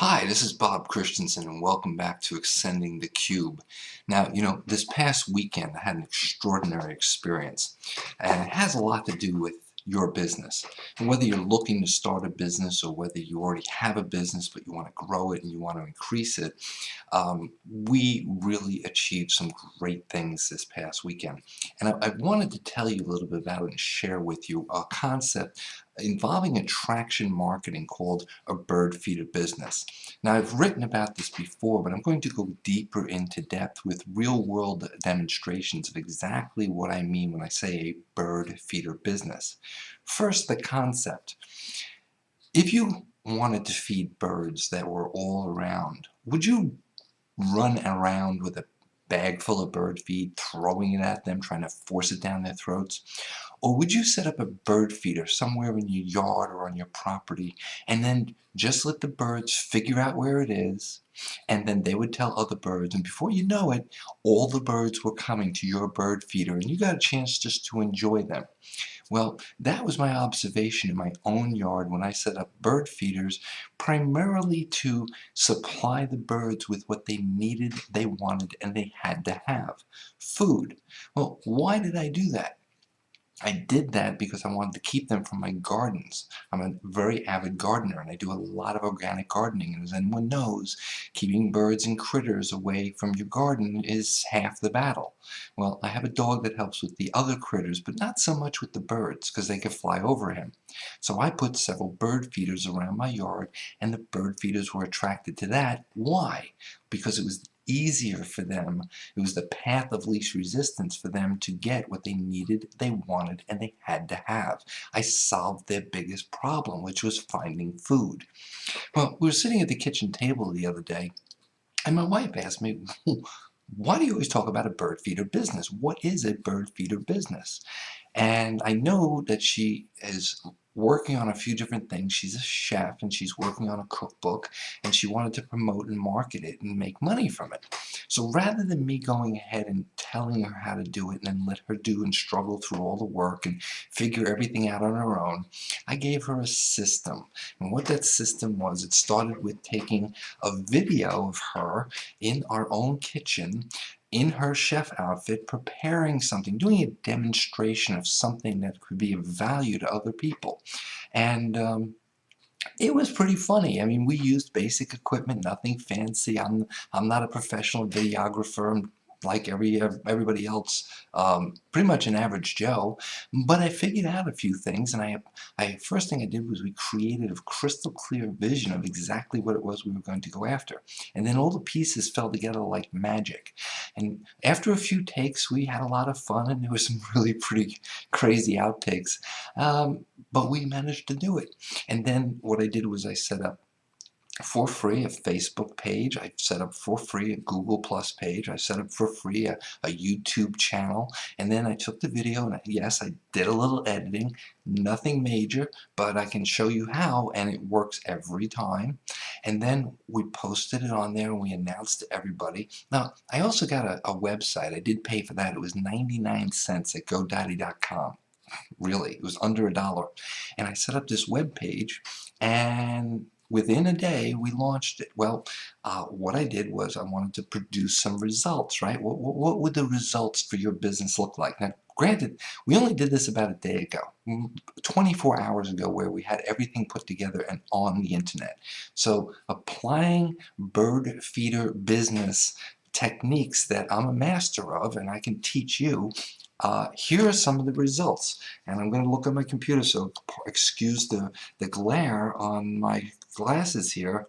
Hi, this is Bob Christensen, and welcome back to Extending the Cube. Now, this past weekend I had an extraordinary experience, and it has a lot to do with your business. And whether you're looking to start a business or whether you already have a business but you want to grow it and you want to increase it, we really achieved some great things this past weekend. And I wanted to tell you a little bit about it and share with you a concept involving attraction marketing called a bird feeder business. Now, I've written about this before, but I'm going to go deeper into depth with real-world demonstrations of exactly what I mean when I say a bird feeder business. First, the concept. If you wanted to feed birds that were all around, would you run around with a bag full of bird feed, throwing it at them, trying to force it down their throats? Or would you set up a bird feeder somewhere in your yard or on your property and then just let the birds figure out where it is, and then they would tell other birds, and before you know it, all the birds were coming to your bird feeder and you got a chance just to enjoy them? Well, that was my observation in my own yard when I set up bird feeders, primarily to supply the birds with what they needed, they wanted, and they had to have: food. Well, why did I do that? I did that because I wanted to keep them from my gardens. I'm a very avid gardener and I do a lot of organic gardening, and as anyone knows, keeping birds and critters away from your garden is half the battle. Well, I have a dog that helps with the other critters, but not so much with the birds because they could fly over him. So I put several bird feeders around my yard, and the bird feeders were attracted to that. Why? Because it was easier for them. It was the path of least resistance for them to get what they needed, they wanted, and they had to have. I solved their biggest problem, which was finding food. Well, we were sitting at the kitchen table the other day, and my wife asked me, why do you always talk about a bird feeder business? What is a bird feeder business? And I know that she is working on a few different things. She's a chef and she's working on a cookbook, and she wanted to promote and market it and make money from it. So rather than me going ahead and telling her how to do it and then let her do and struggle through all the work and figure everything out on her own, I gave her a system. And what that system was, it started with taking a video of her in our own kitchen in her chef outfit, preparing something, doing a demonstration of something that could be of value to other people. And it was pretty funny. I mean, we used basic equipment, nothing fancy. I'm not a professional videographer. I'm like everybody else, pretty much an average Joe. But I figured out a few things, and I first thing I did was we created a crystal clear vision of exactly what it was we were going to go after, and then all the pieces fell together like magic. And after a few takes, we had a lot of fun, and there were some really pretty crazy outtakes. But we managed to do it. And then what I did was I set up for free a Facebook page. I set up for free a Google Plus page. I set up for free a YouTube channel. And then I took the video and yes, I did a little editing, nothing major, but I can show you how, and it works every time. And then we posted it on there and we announced to everybody. Now, I also got a website. I did pay for that. It was 99 cents at GoDaddy.com. Really, it was under $1. And I set up this web page, and within a day we launched it. Well, what I did was I wanted to produce some results, right? What would the results for your business look like? Now, granted, we only did this about a day ago, 24 hours ago, where we had everything put together and on the internet. So applying bird feeder business techniques that I'm a master of and I can teach you, here are some of the results. And I'm going to look at my computer, so excuse the glare on my glasses here.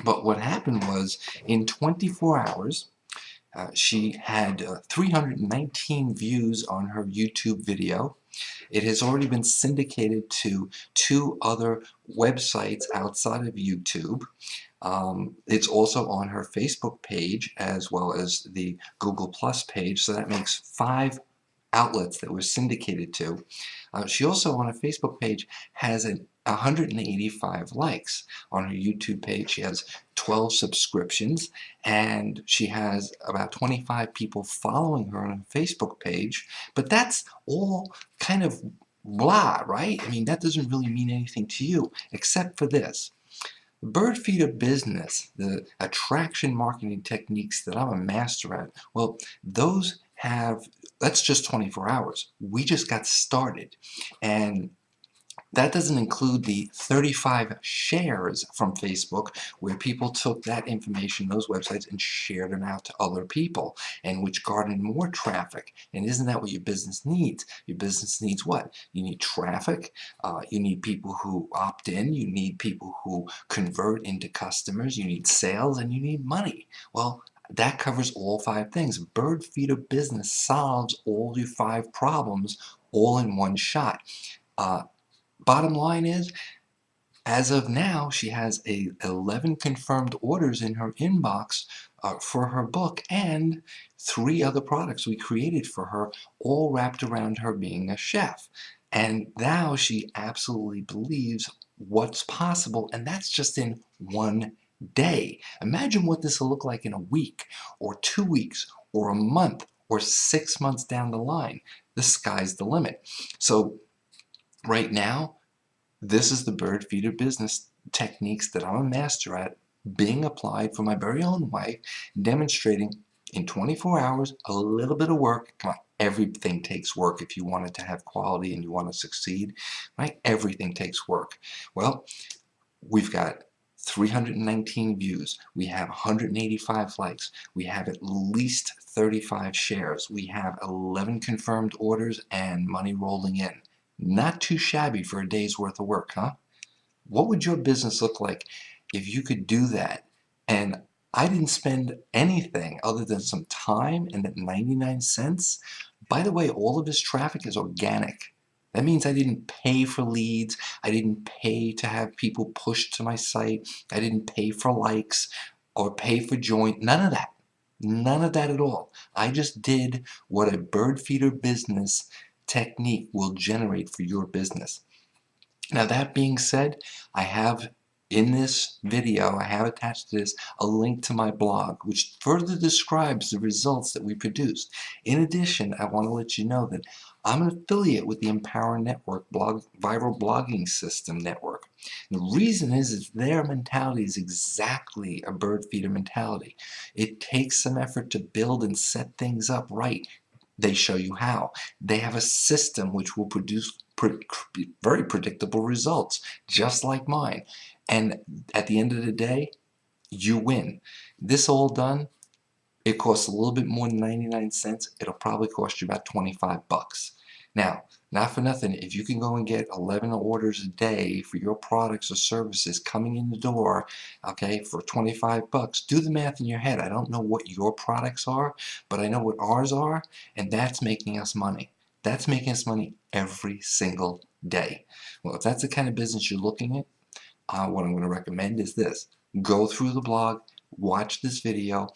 But what happened was, in 24 hours, she had 319 views on her YouTube video. It has already been syndicated to 2 other websites outside of YouTube. It's also on her Facebook page as well as the Google Plus page, so that makes 5 outlets that were syndicated to. She also, on her Facebook page, has 185 likes. On her YouTube page, she has 12 subscriptions, and she has about 25 people following her on her Facebook page. But that's all kind of blah, right? I mean, that doesn't really mean anything to you, except for this. Bird feeder business, the attraction marketing techniques that I'm a master at, well, those have, that's just 24 hours. We just got started. And that doesn't include the 35 shares from Facebook where people took that information, those websites, and shared them out to other people, and which garnered more traffic. And isn't that what your business needs? Your business needs what? You need traffic, you need people who opt in, you need people who convert into customers, you need sales, and you need money. Well, that covers all 5 things. Bird feeder business solves all your 5 problems all in one shot. Bottom line is, as of now, she has 11 confirmed orders in her inbox for her book and 3 other products we created for her, all wrapped around her being a chef. And now she absolutely believes what's possible, and that's just in one day. Imagine what this will look like in a week, or 2 weeks, or a month, or 6 months down the line. The sky's the limit. So right now, this is the bird feeder business techniques that I'm a master at, being applied for my very own wife, demonstrating in 24 hours, a little bit of work. Come on, everything takes work if you want it to have quality and you want to succeed, right? Everything takes work. Well, we've got 319 views. We have 185 likes. We have at least 35 shares. We have 11 confirmed orders and money rolling in. Not too shabby for a day's worth of work, huh? What would your business look like if you could do that? And I didn't spend anything other than some time and that 99 cents. By the way, all of this traffic is organic. That means I didn't pay for leads. I didn't pay to have people pushed to my site. I didn't pay for likes or pay for join. None of that. None of that at all. I just did what a bird feeder business technique will generate for your business. Now, that being said, I have in this video, I have attached to this a link to my blog, which further describes the results that we produced. In addition, I want to let you know that I'm an affiliate with the Empower Network Viral Blogging System Network. The reason is their mentality is exactly a bird feeder mentality. It takes some effort to build and set things up right. They show you how. They have a system which will produce very predictable results, just like mine. And at the end of the day, you win. This all done, it costs a little bit more than 99 cents. It'll probably cost you about 25 bucks. Now, not for nothing, if you can go and get 11 orders a day for your products or services coming in the door, okay, for 25 bucks, do the math in your head. I don't know what your products are, but I know what ours are, and that's making us money. That's making us money every single day. Well, if that's the kind of business you're looking at, what I'm going to recommend is this. Go through the blog, watch this video.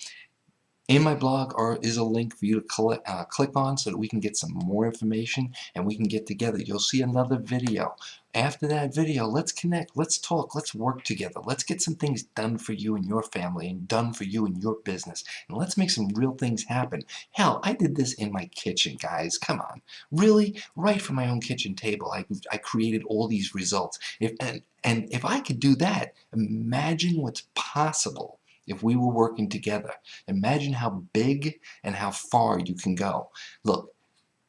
In my blog is a link for you to click on so that we can get some more information and we can get together. You'll see another video. After that video, let's connect, let's talk, let's work together. Let's get some things done for you and your family and done for you and your business. And let's make some real things happen. Hell, I did this in my kitchen, guys. Come on. Really? Right from my own kitchen table, I created all these results. And if I could do that, imagine what's possible if we were working together. Imagine how big and how far you can go. Look,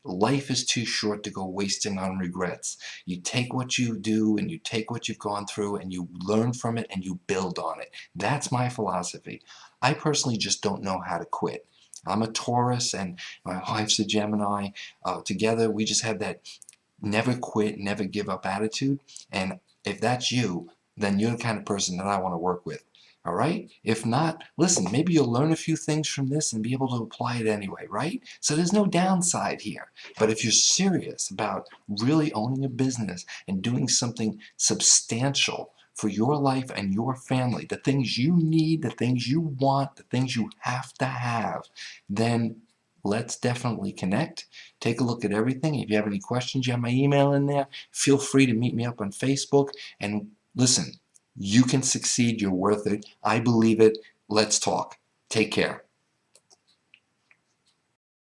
life is too short to go wasting on regrets. You take what you do and you take what you've gone through and you learn from it and you build on it. That's my philosophy. I personally just don't know how to quit. I'm a Taurus and my wife's a Gemini. Together we just have that never quit, never give up attitude. And if that's you, then you're the kind of person that I want to work with. All right? If not, listen, maybe you'll learn a few things from this and be able to apply it anyway, right? So there's no downside here. But if you're serious about really owning a business and doing something substantial for your life and your family, the things you need, the things you want, the things you have to have, then let's definitely connect. Take a look at everything. If you have any questions, you have my email in there. Feel free to meet me up on Facebook. And listen, you can succeed. You're worth it. I believe it. Let's talk. Take care.